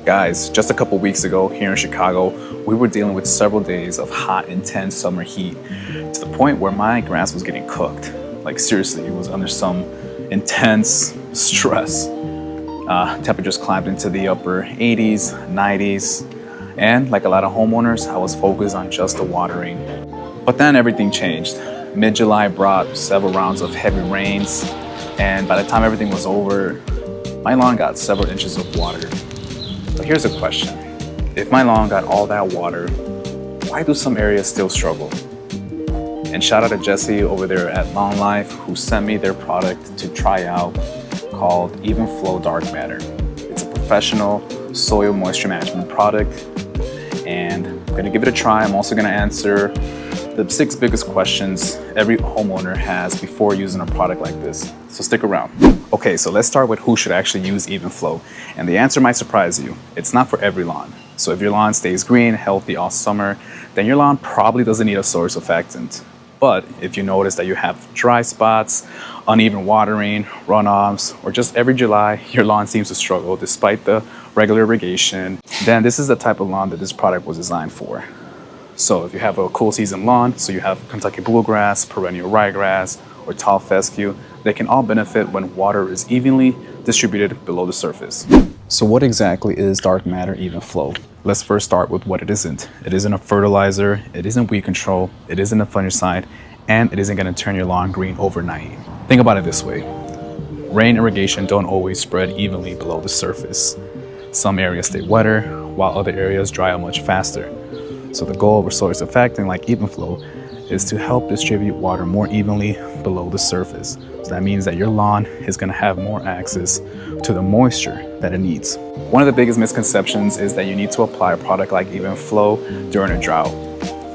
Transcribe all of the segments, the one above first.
Guys, just a couple weeks ago here in Chicago, we were dealing with several days of hot, intense summer heat to the point where my grass was getting cooked. Like seriously, it was under some intense stress. Temperatures climbed into the upper 80s, 90s, and like a lot of homeowners, I was focused on just the watering. But then everything changed. Mid-July brought several rounds of heavy rains, and by the time everything was over, my lawn got several inches of water. But here's a question. If my lawn got all that water, why do some areas still struggle? And shout out to Jesse over there at Lawn Life who sent me their product to try out called EvenFlow Dark Matter. It's a professional soil moisture management product, and I'm gonna give it a try. I'm also gonna answer the 6 biggest questions every homeowner has before using a product like this. So stick around. Okay, so let's start with who should actually use EvenFlow. And the answer might surprise you. It's not for every lawn. So if your lawn stays green, healthy all summer, then your lawn probably doesn't need a soil surfactant. But if you notice that you have dry spots, uneven watering, runoffs, or just every July, your lawn seems to struggle despite the regular irrigation, then this is the type of lawn that this product was designed for. So if you have a cool season lawn, so you have Kentucky bluegrass, perennial ryegrass, or tall fescue, they can all benefit when water is evenly distributed below the surface. So what exactly is Dark Matter EvenFlow? Let's first start with what it isn't. It isn't a fertilizer, it isn't weed control, it isn't a fungicide, and it isn't gonna turn your lawn green overnight. Think about it this way. Rain irrigation don't always spread evenly below the surface. Some areas stay wetter, while other areas dry out much faster. So the goal of a soil surfactant like EvenFlow is to help distribute water more evenly below the surface. So that means that your lawn is gonna have more access to the moisture that it needs. One of the biggest misconceptions is that you need to apply a product like EvenFlow during a drought.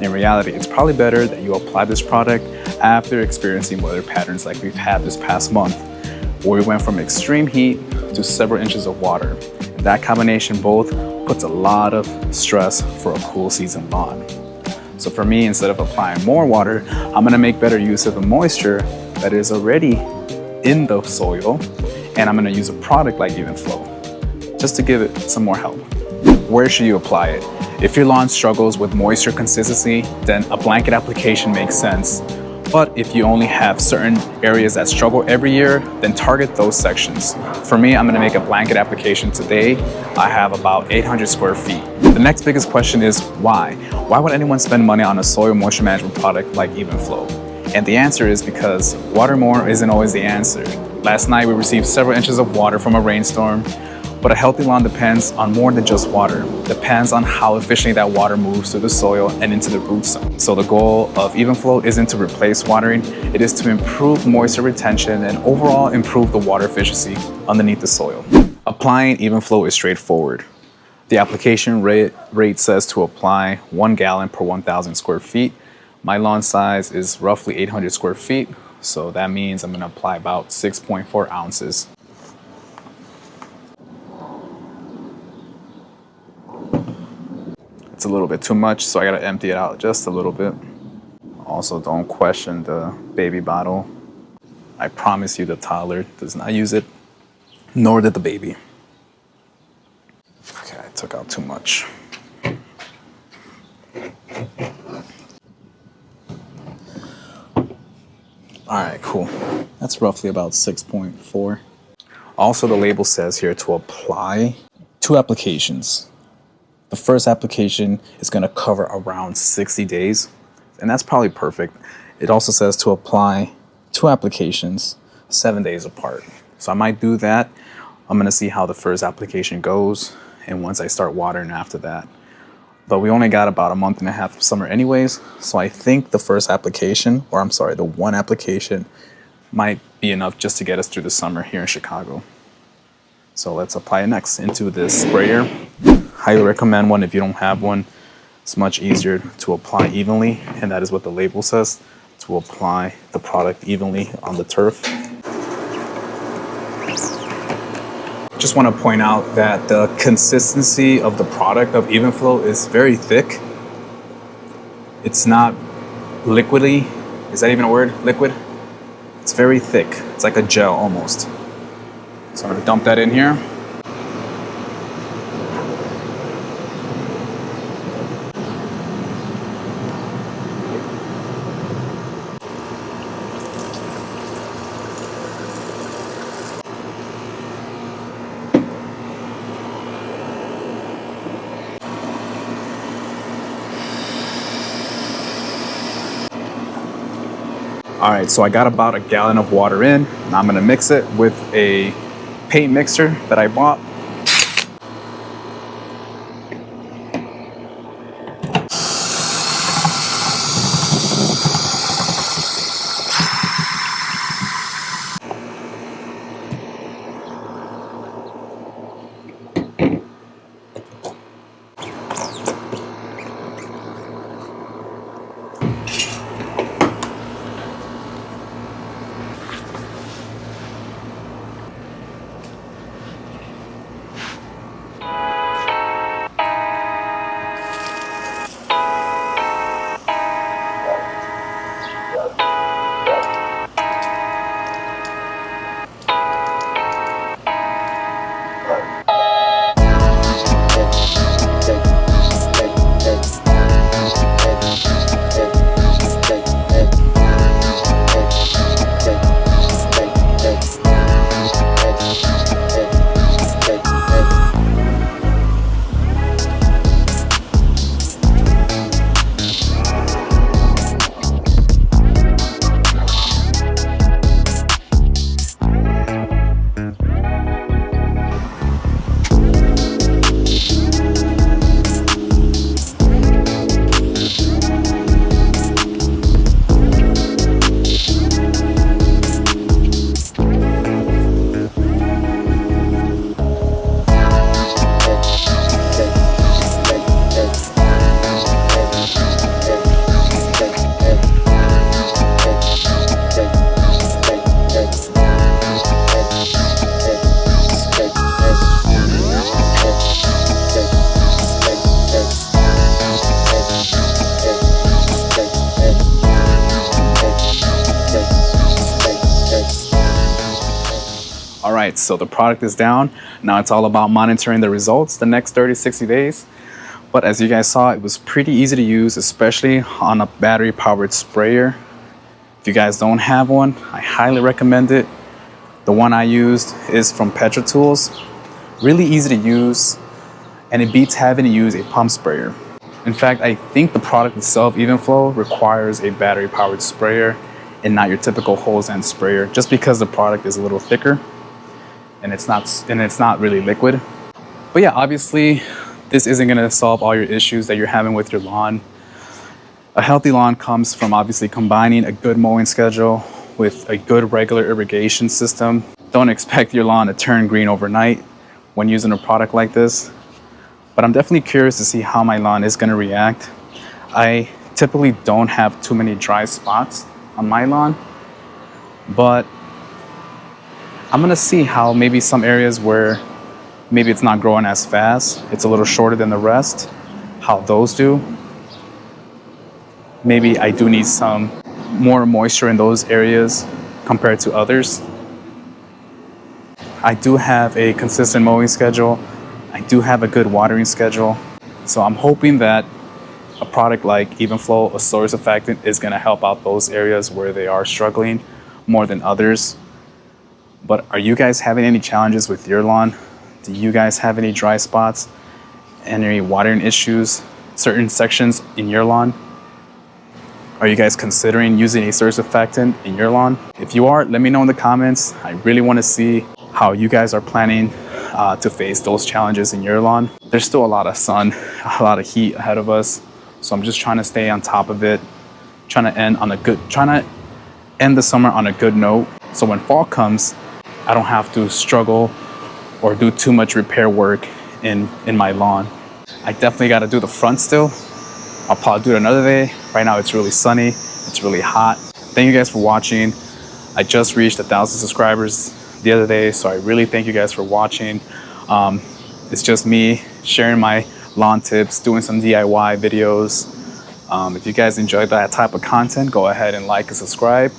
In reality, it's probably better that you apply this product after experiencing weather patterns like we've had this past month, where we went from extreme heat to several inches of water. And that combination both puts a lot of stress for a cool season lawn. So for me, instead of applying more water, I'm gonna make better use of the moisture that is already in the soil, and I'm gonna use a product like EvenFlow just to give it some more help. Where should you apply it? If your lawn struggles with moisture consistency, then a blanket application makes sense. But if you only have certain areas that struggle every year, then target those sections. For me, I'm gonna make a blanket application today. I have about 800 square feet. The next biggest question is why? Why would anyone spend money on a soil moisture management product like EvenFlow? And the answer is because water more isn't always the answer. Last night, we received several inches of water from a rainstorm, but a healthy lawn depends on more than just water. It depends on how efficiently that water moves through the soil and into the root zone. So the goal of EvenFlow isn't to replace watering, it is to improve moisture retention and overall improve the water efficiency underneath the soil. Applying EvenFlow is straightforward. The application rate says to apply 1 gallon per 1,000 square feet. My lawn size is roughly 800 square feet, so that means I'm gonna apply about 6.4 ounces. It's a little bit too much, so I gotta empty it out just a little bit. Also, don't question the baby bottle. I promise you the toddler does not use it, nor did the baby. Okay, I took out too much. All right, cool. That's roughly about 6.4. Also, the label says here to apply 2 applications. The first application is going to cover around 60 days, and that's probably perfect. It also says to apply 2 applications 7 days apart. So I might do that. I'm going to see how the first application goes, and once I start watering after that. But we only got about a month and a half of summer anyways, so I think the first application, or I'm sorry, the 1 application might be enough just to get us through the summer here in Chicago. So let's apply it next into this sprayer. Highly recommend one if you don't have one. It's much easier to apply evenly, and that is what the label says, to apply the product evenly on the turf. Just want to point out that the consistency of the product of EvenFlow is very thick. It's not liquidy. Is that even a word? Liquid? It's very thick. It's like a gel almost. So I'm going to dump that in here. All right, so I got about a gallon of water in. Now I'm gonna mix it with a paint mixer that I bought. All right, so the product is down. Now it's all about monitoring the results the next 30 to 60 days. But as you guys saw, it was pretty easy to use, especially on a battery powered sprayer. If you guys don't have one, I highly recommend it. The one I used is from Petra Tools. Really easy to use, and it beats having to use a pump sprayer. In fact, I think the product itself, EvenFlow, requires a battery powered sprayer and not your typical hose end sprayer, just because the product is a little thicker and it's not really liquid. But yeah, obviously this isn't gonna solve all your issues that you're having with your lawn. A healthy lawn comes from obviously combining a good mowing schedule with a good regular irrigation system. Don't expect your lawn to turn green overnight when using a product like this. But I'm definitely curious to see how my lawn is gonna react. I typically don't have too many dry spots on my lawn, but I'm gonna see how maybe some areas where maybe it's not growing as fast, it's a little shorter than the rest, how those do. Maybe I do need some more moisture in those areas compared to others. I do have a consistent mowing schedule. I do have a good watering schedule. So I'm hoping that a product like EvenFlow, a soil surfactant, is gonna help out those areas where they are struggling more than others. But are you guys having any challenges with your lawn? Do you guys have any dry spots? Any watering issues, certain sections in your lawn? Are you guys considering using a soil surfactant in your lawn? If you are, let me know in the comments. I really wanna see how you guys are planning to face those challenges in your lawn. There's still a lot of sun, a lot of heat ahead of us. So I'm just trying to stay on top of it, trying to end the summer on a good note. So when fall comes, I don't have to struggle or do too much repair work in my lawn. I definitely got to do the front still. I'll probably do it another day. Right now it's really sunny, it's really hot. Thank you guys for watching. I just reached 1,000 subscribers the other day, so I really thank you guys for watching. It's just me sharing my lawn tips, doing some DIY videos. If you guys enjoyed that type of content, go ahead and like and subscribe,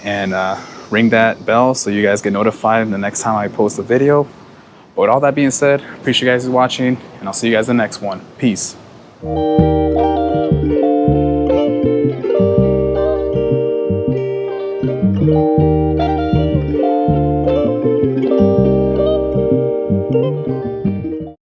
and ring that bell so you guys get notified the next time I post a video. But with all that being said, appreciate you guys watching, and I'll see you guys in the next one. Peace.